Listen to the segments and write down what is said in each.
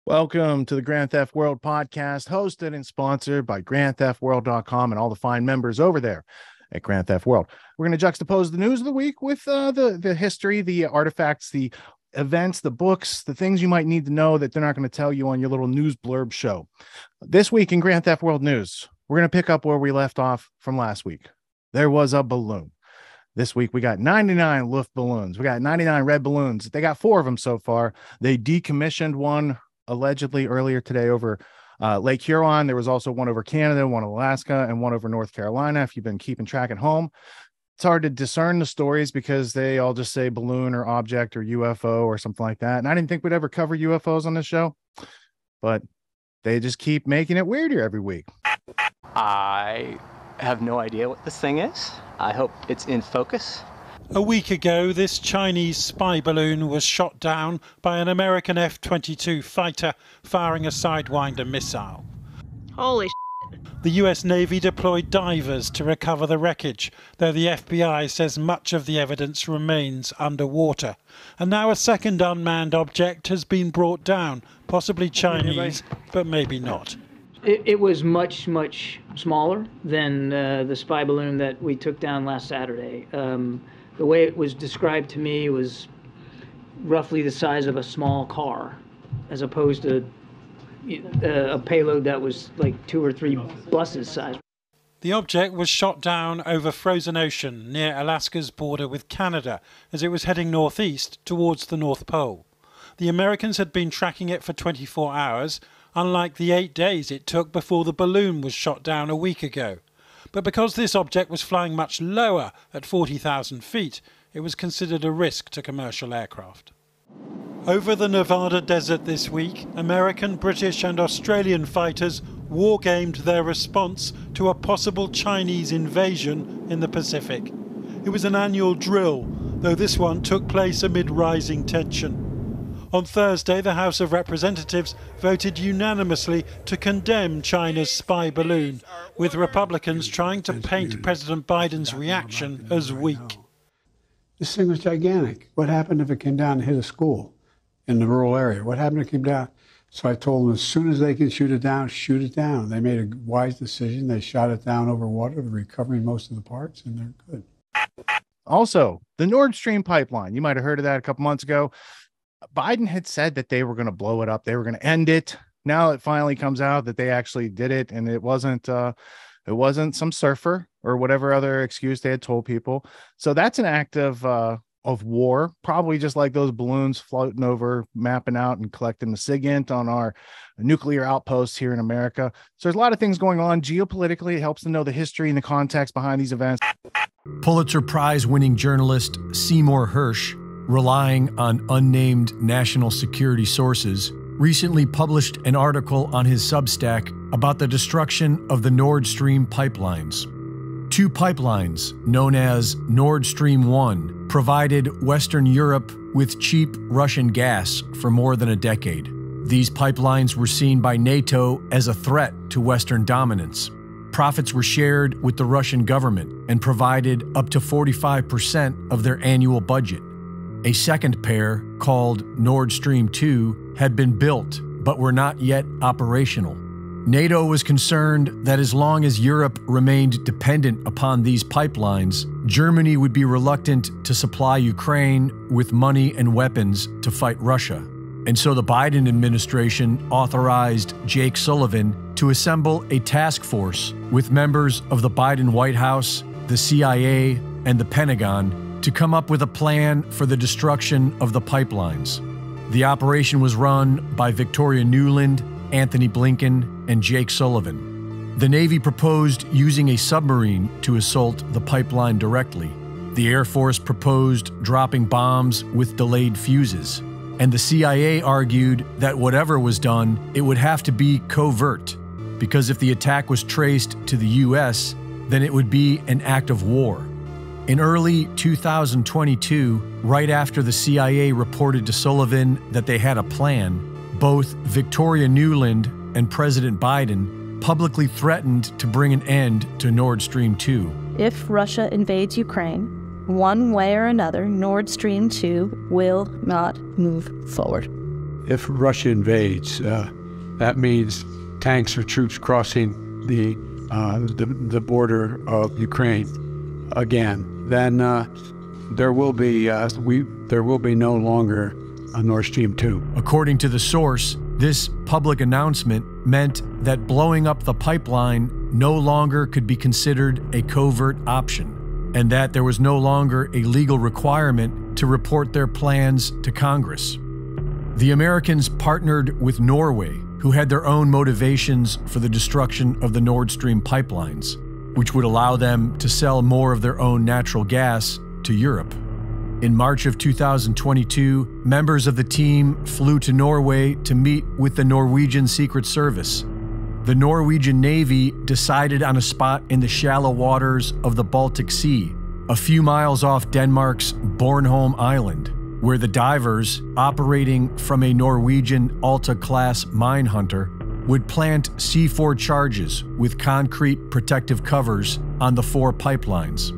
Welcome to the Grand Theft World podcast, hosted and sponsored by GrandTheftWorld.com and all the fine members over there at Grand Theft World. We're going to juxtapose the news of the week with the history, the artifacts, the events, the books, the things you might need to know that they're not going to tell you on your little news blurb show. This week in Grand Theft World news, we're going to pick up where we left off from last week. There was a balloon. This week, we got 99 Luft balloons. We got 99 red balloons. They got 4 of them so far. They decommissioned one allegedly earlier today over Lake Huron. There was also one over Canada, one Alaska, and one over North Carolina. If you've been keeping track at home, it's hard to discern the stories because they all just say balloon or object or UFO or something like that. And I didn't think we'd ever cover UFOs on this show, but they just keep making it weirder every week. I have no idea what this thing is. I hope it's in focus. A week ago, this Chinese spy balloon was shot down by an American F-22 fighter firing a Sidewinder missile. Holy shit. The US Navy deployed divers to recover the wreckage, though the FBI says much of the evidence remains underwater. And now a second unmanned object has been brought down, possibly Chinese, but maybe not. It was much, much smaller than the spy balloon that we took down last Saturday. The way it was described to me was roughly the size of a small car, as opposed to a payload that was like 2 or 3 buses size. The object was shot down over frozen ocean near Alaska's border with Canada as it was heading northeast towards the North Pole. The Americans had been tracking it for 24 hours, unlike the 8 days it took before the balloon was shot down a week ago. But because this object was flying much lower at 40,000 feet, it was considered a risk to commercial aircraft. Over the Nevada desert this week, American, British and Australian fighters wargamed their response to a possible Chinese invasion in the Pacific. It was an annual drill, though this one took place amid rising tension. On Thursday, the House of Representatives voted unanimously to condemn China's spy balloon, with Republicans trying to paint President Biden's reaction as weak. This thing was gigantic. What happened if it came down and hit a school in the rural area? What happened if it came down? So I told them as soon as they can shoot it down, shoot it down. They made a wise decision. They shot it down over water, they're recovering most of the parts, and they're good. Also, the Nord Stream pipeline. You might have heard of that a couple months ago. Biden had said that they were going to blow it up. They were going to end it. Now it finally comes out that they actually did it. And it wasn't some surfer or whatever other excuse they had told people. So that's an act of war, probably just like those balloons floating over, mapping out and collecting the SIGINT on our nuclear outposts here in America. So there's a lot of things going on geopolitically. It helps to know the history and the context behind these events. Pulitzer Prize winning journalist Seymour Hersh, relying on unnamed national security sources, recently published an article on his Substack about the destruction of the Nord Stream pipelines. 2 pipelines, known as Nord Stream 1, provided Western Europe with cheap Russian gas for more than a decade. These pipelines were seen by NATO as a threat to Western dominance. Profits were shared with the Russian government and provided up to 45% of their annual budget. A second pair, called Nord Stream 2, had been built but were not yet operational. NATO was concerned that as long as Europe remained dependent upon these pipelines, Germany would be reluctant to supply Ukraine with money and weapons to fight Russia. And so the Biden administration authorized Jake Sullivan to assemble a task force with members of the Biden White House, the CIA, and the Pentagon to come up with a plan for the destruction of the pipelines. The operation was run by Victoria Nuland, Anthony Blinken, and Jake Sullivan. The Navy proposed using a submarine to assault the pipeline directly. The Air Force proposed dropping bombs with delayed fuses. And the CIA argued that whatever was done, it would have to be covert, because if the attack was traced to the US, then it would be an act of war. In early 2022, right after the CIA reported to Sullivan that they had a plan, both Victoria Nuland and President Biden publicly threatened to bring an end to Nord Stream 2. If Russia invades Ukraine, one way or another, Nord Stream 2 will not move forward. if Russia invades, that means tanks or troops crossing the border of Ukraine again, then there will be no longer a Nord Stream 2. According to the source, this public announcement meant that blowing up the pipeline no longer could be considered a covert option, and that there was no longer a legal requirement to report their plans to Congress. The Americans partnered with Norway, who had their own motivations for the destruction of the Nord Stream pipelines, which would allow them to sell more of their own natural gas to Europe. In March of 2022, members of the team flew to Norway to meet with the Norwegian Secret Service. The Norwegian Navy decided on a spot in the shallow waters of the Baltic Sea, a few miles off Denmark's Bornholm Island, where the divers, operating from a Norwegian Alta-class mine hunter, would plant C4 charges with concrete protective covers on the 4 pipelines.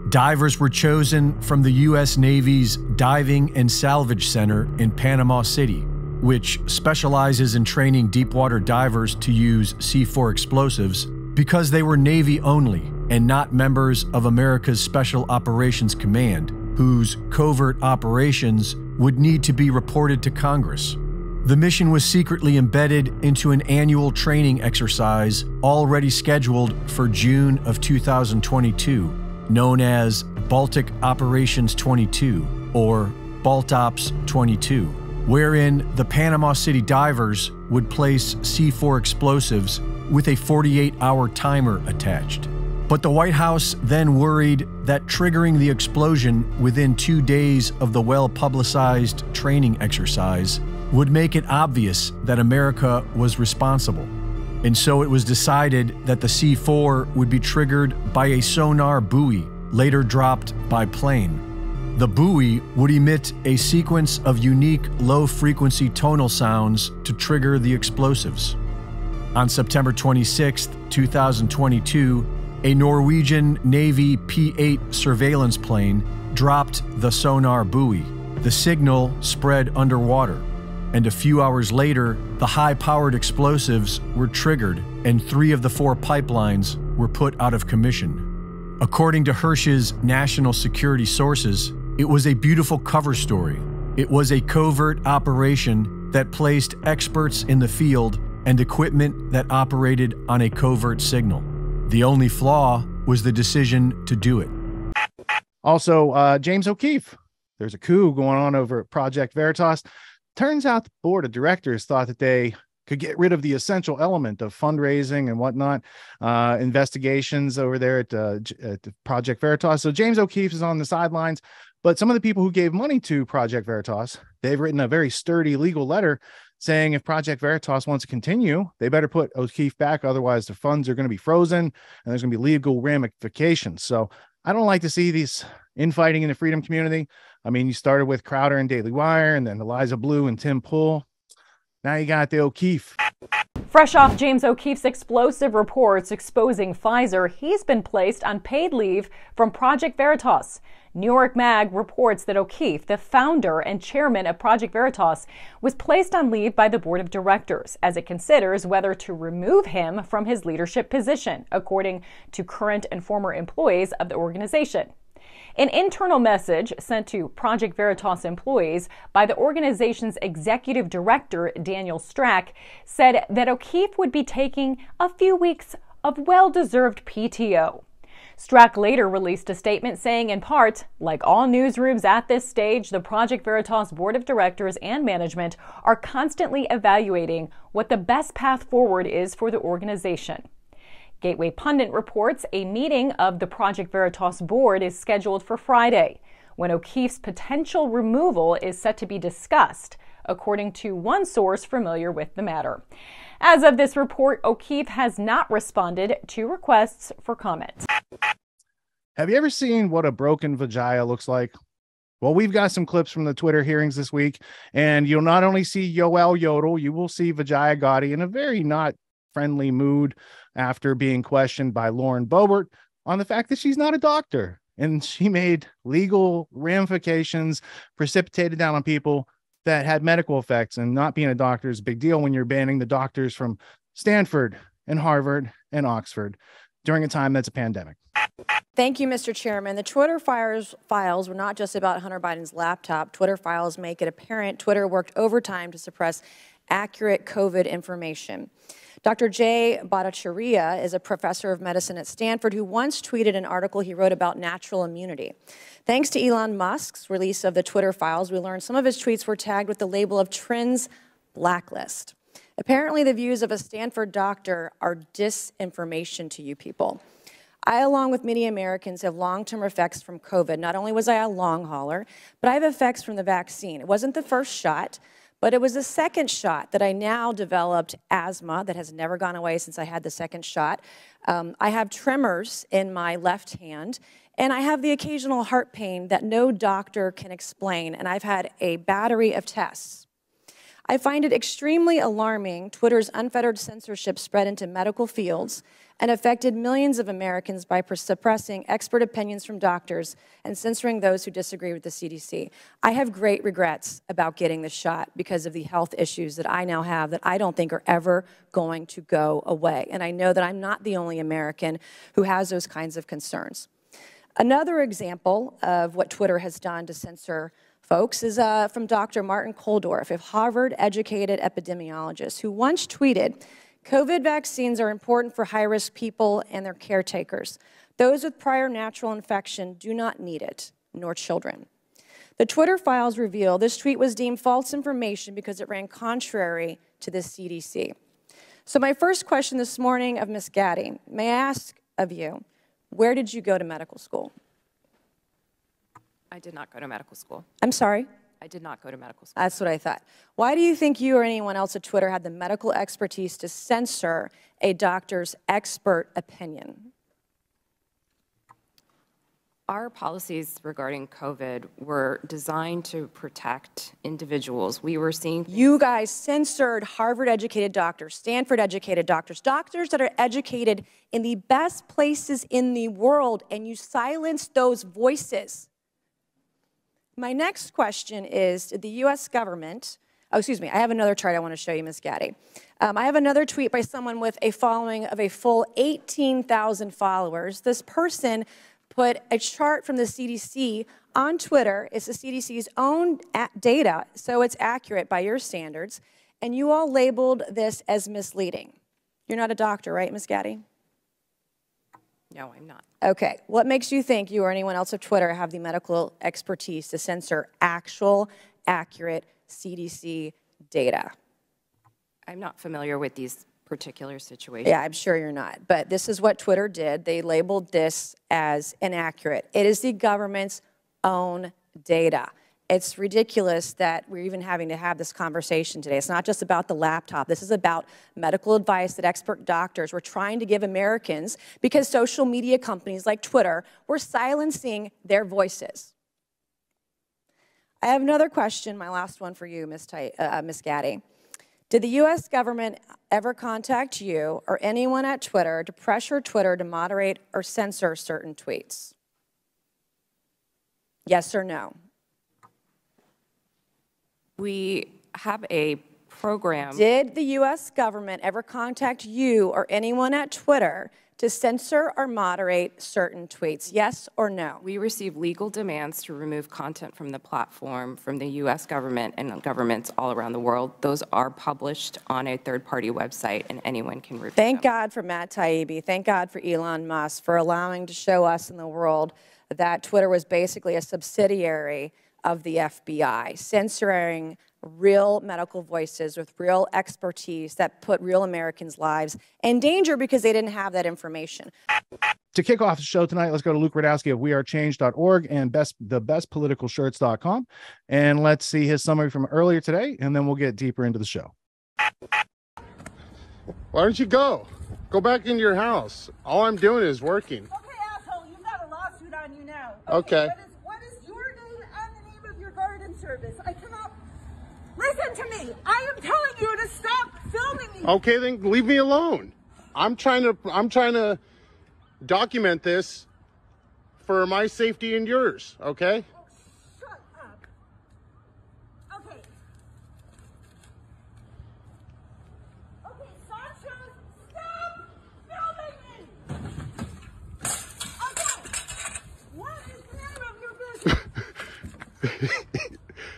Divers were chosen from the U.S. Navy's Diving and Salvage Center in Panama City, which specializes in training deepwater divers to use C4 explosives because they were Navy only and not members of America's Special Operations Command, whose covert operations would need to be reported to Congress. The mission was secretly embedded into an annual training exercise already scheduled for June of 2022, known as Baltic Operations 22, or BaltOps 22, wherein the Panama City divers would place C4 explosives with a 48-hour timer attached. But the White House then worried that triggering the explosion within 2 days of the well-publicized training exercise would make it obvious that America was responsible. And so it was decided that the C4 would be triggered by a sonar buoy, later dropped by plane. The buoy would emit a sequence of unique low-frequency tonal sounds to trigger the explosives. On September 26, 2022, a Norwegian Navy P-8 surveillance plane dropped the sonar buoy. The signal spread underwater, and a few hours later, the high-powered explosives were triggered and 3 of the 4 pipelines were put out of commission. According to Hirsch's national security sources, it was a beautiful cover story. It was a covert operation that placed experts in the field and equipment that operated on a covert signal. The only flaw was the decision to do it. Also, James O'Keefe. There's a coup going on over at Project Veritas. Turns out the board of directors thought that they could get rid of the essential element of fundraising and whatnot, investigations over there at Project Veritas. So James O'Keefe is on the sidelines, but some of the people who gave money to Project Veritas, they've written a very sturdy legal letter saying if Project Veritas wants to continue, they better put O'Keefe back. Otherwise, the funds are going to be frozen and there's going to be legal ramifications. So I don't like to see these infighting in the freedom community. I mean, you started with Crowder and Daily Wire, and then Eliza Blue and Tim Pool. Now you got the O'Keefe. Fresh off James O'Keefe's explosive reports exposing Pfizer, he's been placed on paid leave from Project Veritas. New York Mag reports that O'Keefe, the founder and chairman of Project Veritas, was placed on leave by the board of directors as it considers whether to remove him from his leadership position, according to current and former employees of the organization. An internal message sent to Project Veritas employees by the organization's executive director, Daniel Strack, said that O'Keefe would be taking a few weeks of well-deserved PTO. Strack later released a statement saying, in part, like all newsrooms at this stage, the Project Veritas board of directors and management are constantly evaluating what the best path forward is for the organization. Gateway Pundit reports a meeting of the Project Veritas board is scheduled for Friday, when O'Keefe's potential removal is set to be discussed, according to one source familiar with the matter. As of this report, O'Keefe has not responded to requests for comment. Have you ever seen what a broken vagina looks like? Well, we've got some clips from the Twitter hearings this week, and you'll not only see Yoel Yodel, you will see Vijaya Gotti in a very not friendly mood after being questioned by Lauren Boebert on the fact that she's not a doctor, and she made legal ramifications precipitated down on people that had medical effects, and not being a doctor is a big deal when you're banning the doctors from Stanford and Harvard and Oxford during a time that's a pandemic. Thank you, Mr. Chairman. The Twitter files were not just about Hunter Biden's laptop. Twitter files make it apparent Twitter worked overtime to suppress accurate COVID information. Dr. Jay Bhattacharya is a professor of medicine at Stanford who once tweeted an article he wrote about natural immunity. Thanks to Elon Musk's release of the Twitter files, we learned some of his tweets were tagged with the label of Trends Blacklist. Apparently, the views of a Stanford doctor are disinformation to you people. I, along with many Americans, have long-term effects from COVID. Not only was I a long hauler, but I have effects from the vaccine. It wasn't the first shot, but it was the second shot that I now developed asthma that has never gone away since I had the second shot. I have tremors in my left hand, and I have the occasional heart pain that no doctor can explain, and I've had a battery of tests. I find it extremely alarming Twitter's unfettered censorship spread into medical fields and affected millions of Americans by suppressing expert opinions from doctors and censoring those who disagree with the CDC. I have great regrets about getting the shot because of the health issues that I now have that I don't think are ever going to go away. And I know that I'm not the only American who has those kinds of concerns. Another example of what Twitter has done to censor folks is from Dr. Martin Koldorf, a Harvard-educated epidemiologist who once tweeted, "COVID vaccines are important for high-risk people and their caretakers. Those with prior natural infection do not need it, nor children." The Twitter files reveal this tweet was deemed false information because it ran contrary to the CDC. So my first question this morning of Ms. Gaddy, may I ask of you, where did you go to medical school? I did not go to medical school. I'm sorry? I did not go to medical school. That's what I thought. Why do you think you or anyone else at Twitter had the medical expertise to censor a doctor's expert opinion? Our policies regarding COVID were designed to protect individuals. We were seeing... You guys censored Harvard-educated doctors, Stanford-educated doctors, doctors that are educated in the best places in the world, and you silenced those voices. My next question is, did the U.S. government, I have another chart I want to show you, Ms. Gaddy. I have another tweet by someone with a following of a full 18,000 followers. This person put a chart from the CDC on Twitter. It's the CDC's own data, so it's accurate by your standards, and you all labeled this as misleading. You're not a doctor, right, Ms. Gaddy? No, I'm not. Okay. What makes you think you or anyone else of Twitter have the medical expertise to censor actual, accurate CDC data? I'm not familiar with these particular situations. Yeah, I'm sure you're not. But this is what Twitter did. They labeled this as inaccurate. It is the government's own data. It's ridiculous that we're even having to have this conversation today. It's not just about the laptop. This is about medical advice that expert doctors were trying to give Americans because social media companies like Twitter were silencing their voices. I have another question, my last one for you, Ms. Gaddy. Did the U.S. government ever contact you or anyone at Twitter to pressure Twitter to moderate or censor certain tweets? Yes or no? We have a program. Did the U.S. government ever contact you or anyone at Twitter to censor or moderate certain tweets? Yes or no? We receive legal demands to remove content from the platform from the U.S. government and governments all around the world. Those are published on a third-party website, and anyone can review them. Thank God for Matt Taibbi. Thank God for Elon Musk for allowing to show us in the world that Twitter was basically a subsidiary of the FBI, censoring real medical voices with real expertise that put real Americans' lives in danger because they didn't have that information. To kick off the show tonight, let's go to Luke Radowski of wearechange.org and thebestpoliticalshirts.com. And let's see his summary from earlier today, and then we'll get deeper into the show. Why don't you go? Go back into your house. All I'm doing is working. Okay, asshole, you've got a lawsuit on you now. Okay. What is your name and the name of your garden service? I cannot... Listen to me. I am telling you to stop filming me. Okay, then leave me alone. I'm trying to document this for my safety and yours, okay? Oh, shut up. Okay,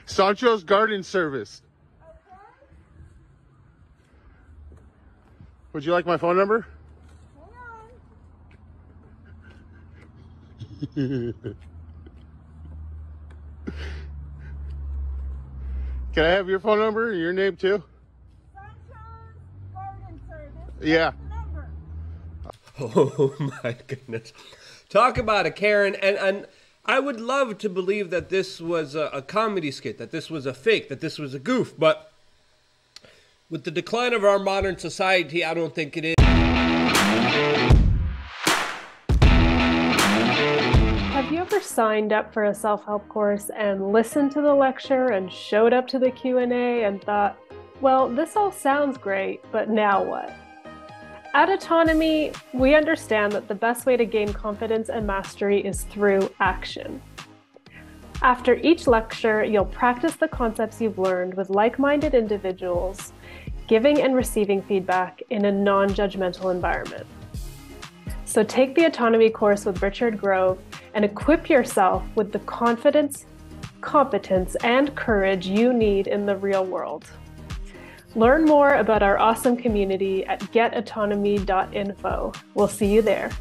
Sancho's Garden Service. Would you like my phone number? Can I have your phone number and your name too? Garden Service. Yeah. Oh my goodness. Talk about a Karen. And I would love to believe that this was a comedy skit, that this was a fake, that this was a goof. But with the decline of our modern society, I don't think it is. Have you ever signed up for a self-help course and listened to the lecture and showed up to the Q&A and thought, well, this all sounds great, but now what? At Autonomy, we understand that the best way to gain confidence and mastery is through action. After each lecture, you'll practice the concepts you've learned with like-minded individuals, giving and receiving feedback in a non-judgmental environment. So take the Autonomy course with Richard Grove and equip yourself with the confidence, competence, and courage you need in the real world. Learn more about our awesome community at getautonomy.info. We'll see you there.